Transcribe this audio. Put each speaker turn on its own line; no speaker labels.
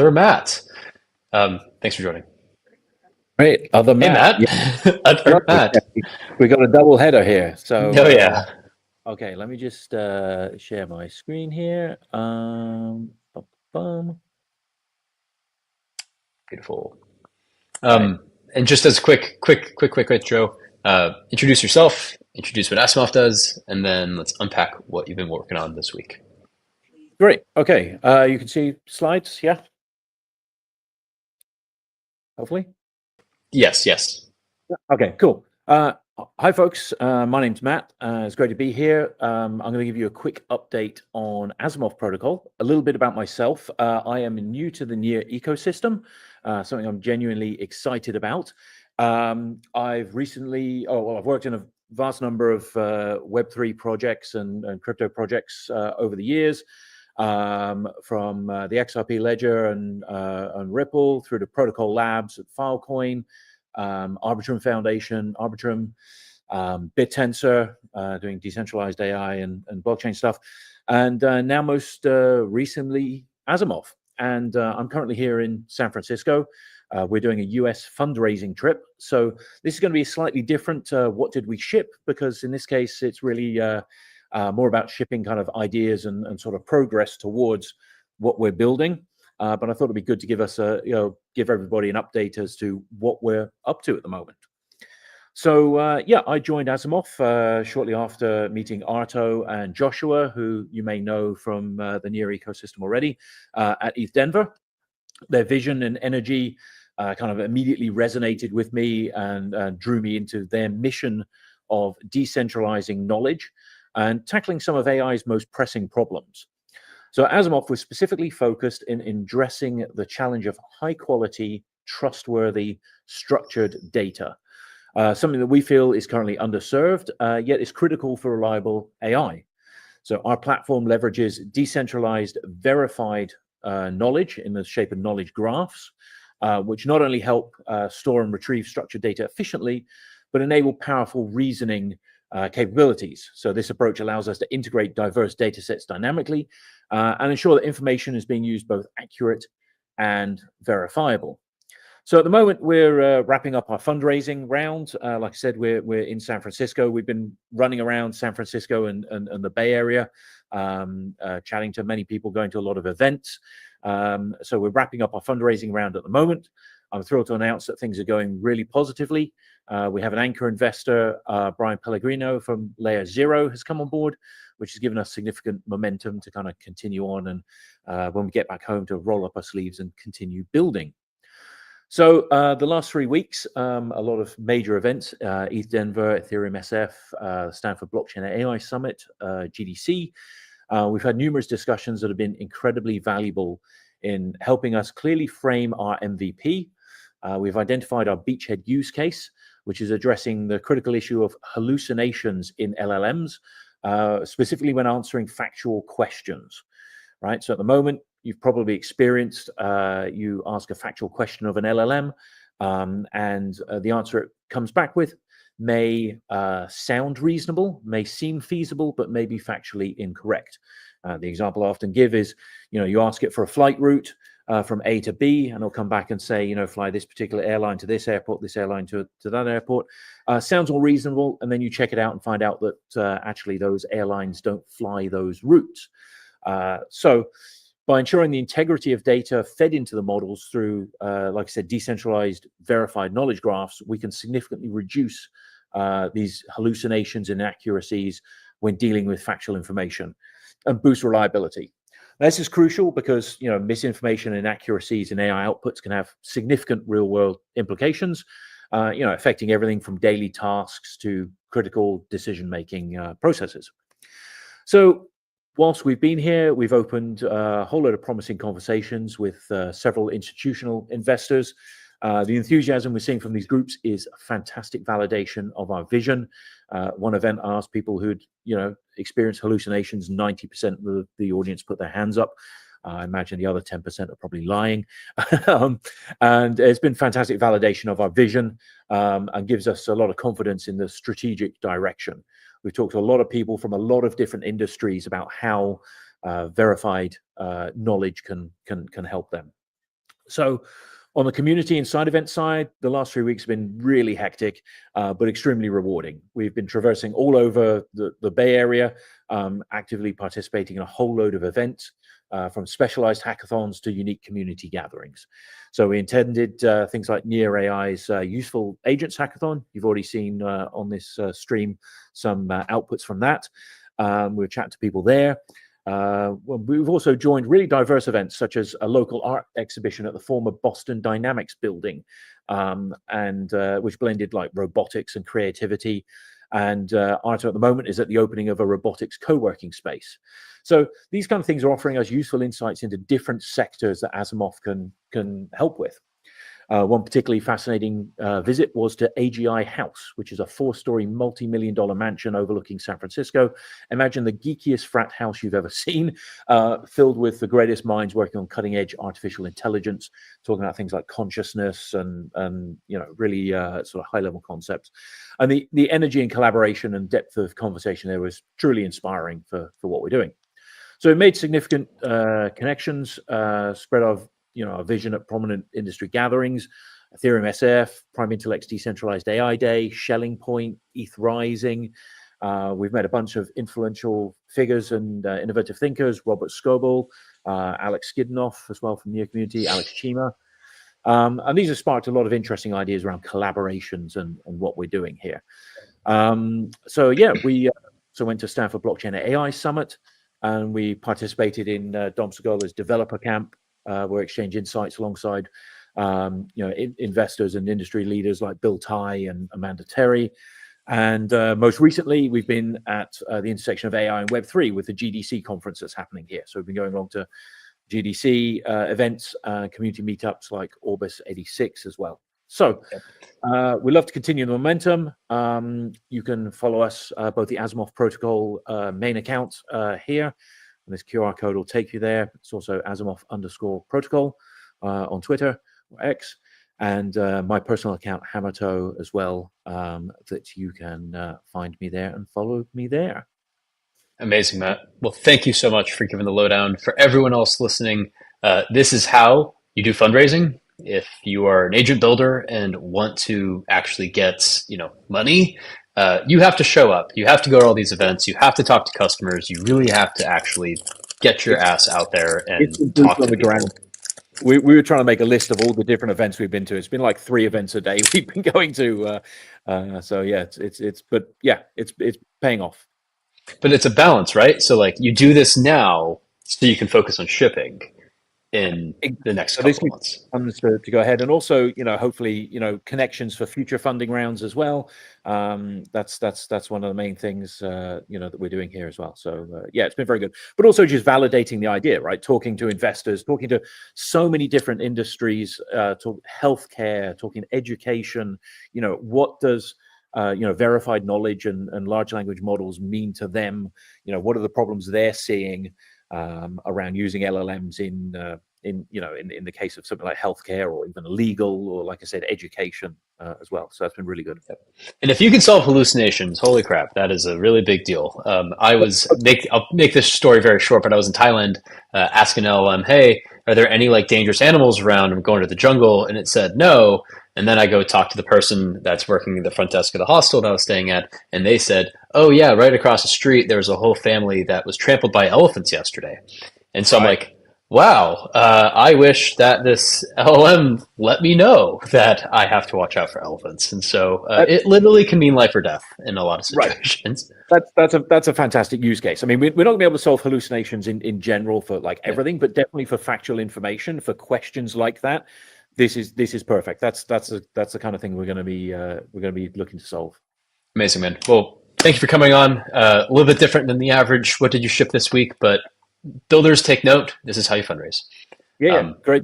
Other Matt. Thanks for joining.
Right, other
Hey,
Matt.
Matt.
Yeah,
Other Matt.
we got a double header here. So,
Oh, yeah.
okay, let me just share my screen here. Bum.
Beautiful.
Right.
And just as a quick intro, introduce yourself, introduce what ASIMOV does, and then let's unpack what you've been working on this week.
Great. Okay. You can see slides. Yeah. Hopefully.
Yes.
Okay. Cool. Hi, folks. My name's Matt. It's great to be here. I'm going to give you a quick update on ASIMOV protocol. A little bit about myself. I am new to the NEAR ecosystem. Something I'm genuinely excited about. I've worked in a vast number of Web3 projects and crypto projects over the years, from the XRP Ledger and Ripple through to Protocol Labs at Filecoin, Arbitrum Foundation, BitTensor, doing decentralized AI and blockchain stuff, and now most recently ASIMOV. And I'm currently here in San Francisco. We're doing a US fundraising trip. So this is going to be slightly different. What did we ship? Because in this case, it's really more about shipping kind of ideas and sort of progress towards what we're building. But I thought it'd be good to give us give everybody an update as to what we're up to at the moment. So I joined ASIMOV shortly after meeting Arto and Joshua, who you may know from the NEAR ecosystem already, at ETHDenver. Their vision and energy kind of immediately resonated with me and drew me into their mission of decentralizing knowledge and tackling some of AI's most pressing problems. So ASIMOV was specifically focused in addressing the challenge of high quality, trustworthy, structured data, something that we feel is currently underserved, yet is critical for reliable AI. So our platform leverages decentralized, verified knowledge in the shape of knowledge graphs, which not only help store and retrieve structured data efficiently, but enable powerful reasoning capabilities. So this approach allows us to integrate diverse data sets dynamically and ensure that information is being used both accurate and verifiable. So at the moment, we're wrapping up our fundraising round. Like I said, we're in San Francisco. We've been running around San Francisco and the Bay Area, chatting to many people, going to a lot of events. So we're wrapping up our fundraising round at the moment. I'm thrilled to announce that things are going really positively. We have an anchor investor, Brian Pellegrino from Layer Zero, has come on board, which has given us significant momentum to kind of continue on and when we get back home to roll up our sleeves and continue building. So the last 3 weeks, a lot of major events, ETHDenver, Ethereum SF, Stanford Blockchain and AI Summit, GDC. We've had numerous discussions that have been incredibly valuable in helping us clearly frame our MVP. We've identified our beachhead use case, which is addressing the critical issue of hallucinations in LLMs, specifically when answering factual questions, right? So at the moment, you've probably experienced, you ask a factual question of an LLM, and the answer it comes back with may sound reasonable, may seem feasible, but may be factually incorrect. The example I often give is, you ask it for a flight route from A to B, and it'll come back and say, fly this particular airline to this airport, this airline to that airport. Sounds all reasonable, and then you check it out and find out that actually those airlines don't fly those routes. So by ensuring the integrity of data fed into the models through, like I said, decentralized verified knowledge graphs, we can significantly reduce these hallucinations and inaccuracies when dealing with factual information and boost reliability. This is crucial because misinformation and inaccuracies in AI outputs can have significant real-world implications, affecting everything from daily tasks to critical decision-making processes. So whilst we've been here, we've opened a whole lot of promising conversations with several institutional investors. The enthusiasm we're seeing from these groups is a fantastic validation of our vision. One event asked people who'd experienced hallucinations. 90% of the audience put their hands up. I imagine the other 10% are probably lying. And it's been fantastic validation of our vision and gives us a lot of confidence in the strategic direction. We've talked to a lot of people from a lot of different industries about how verified knowledge can help them. So on the community and side event side, the last 3 weeks have been really hectic, but extremely rewarding. We've been traversing all over the Bay Area, actively participating in a whole load of events, from specialized hackathons to unique community gatherings. So we attended things like Near AI's Useful Agents Hackathon. You've already seen on this stream some outputs from that. We were chatting to people there. We've also joined really diverse events, such as a local art exhibition at the former Boston Dynamics building, and which blended like robotics and creativity. And Arto at the moment is at the opening of a robotics co-working space. So these kind of things are offering us useful insights into different sectors that ASIMOV can help with. One particularly fascinating visit was to AGI House, which is a 4-story multi-million-dollar mansion overlooking San Francisco. Imagine the geekiest frat house you've ever seen, filled with the greatest minds working on cutting-edge artificial intelligence, talking about things like consciousness and really sort of high-level concepts. And the energy and collaboration and depth of conversation there was truly inspiring for what we're doing. So it made significant connections, spread our vision at prominent industry gatherings, Ethereum SF, Prime Intellect's Decentralized AI Day, Shelling Point, ETH Rising. We've met a bunch of influential figures and innovative thinkers, Robert Scoble, Alex Skidnoff as well from the community, Alex Chima. And these have sparked a lot of interesting ideas around collaborations and what we're doing here. We went to Stanford Blockchain AI Summit, and we participated in Dom Segola's developer camp, where we exchange insights alongside investors and industry leaders like Bill Tai and Amanda Terry. And most recently, we've been at the intersection of AI and Web3 with the GDC conference that's happening here. So we've been going along to GDC events, community meetups like Orbis 86 as well. So we'd love to continue the momentum. You can follow us, both the ASIMOV protocol main account here. And this QR code will take you there. It's also ASIMOV_protocol on Twitter or X. And my personal account, Hamato, as well, that you can find me there and follow me there.
Amazing, Matt. Well, thank you so much for giving the lowdown. For everyone else listening, this is how you do fundraising. If you are an agent builder and want to actually get money, you have to show up. You have to go to all these events. You have to talk to customers. You really have to actually get your ass out there and talk to people. Ground.
We were trying to make a list of all the different events we've been to. It's been like 3 events a day we've been going to. It's paying off.
But it's a balance, right? So like you do this now so you can focus on shipping in the next couple of months.
To go ahead, and also, hopefully, connections for future funding rounds as well. That's one of the main things, that we're doing here as well. So it's been very good. But also just validating the idea, right? Talking to investors, talking to so many different industries, talk healthcare, talking education. What does verified knowledge and large language models mean to them? What are the problems they're seeing around using LLMs in the case of something like healthcare or even legal or, like I said, education as well. So that's been really good.
Yep. And if you can solve hallucinations, holy crap, that is a really big deal. I'll make this story very short, but I was in Thailand asking LLM, hey, are there any like dangerous animals around? I'm going to the jungle, and it said no. And then I go talk to the person that's working at the front desk of the hostel that I was staying at, and they said, oh yeah, right across the street, there was a whole family that was trampled by elephants yesterday. And so I'm like, wow, I wish that this LLM let me know that I have to watch out for elephants. And so it literally can mean life or death in a lot of situations.
Right. That's a fantastic use case. I mean, we're not going to be able to solve hallucinations in general for like everything, but definitely for factual information, for questions like that. This is perfect. That's the kind of thing we're going to be looking to solve.
Amazing, man. Well, thank you for coming on. A little bit different than the average. What did you ship this week? But builders, take note. This is how you fundraise.
Yeah, great.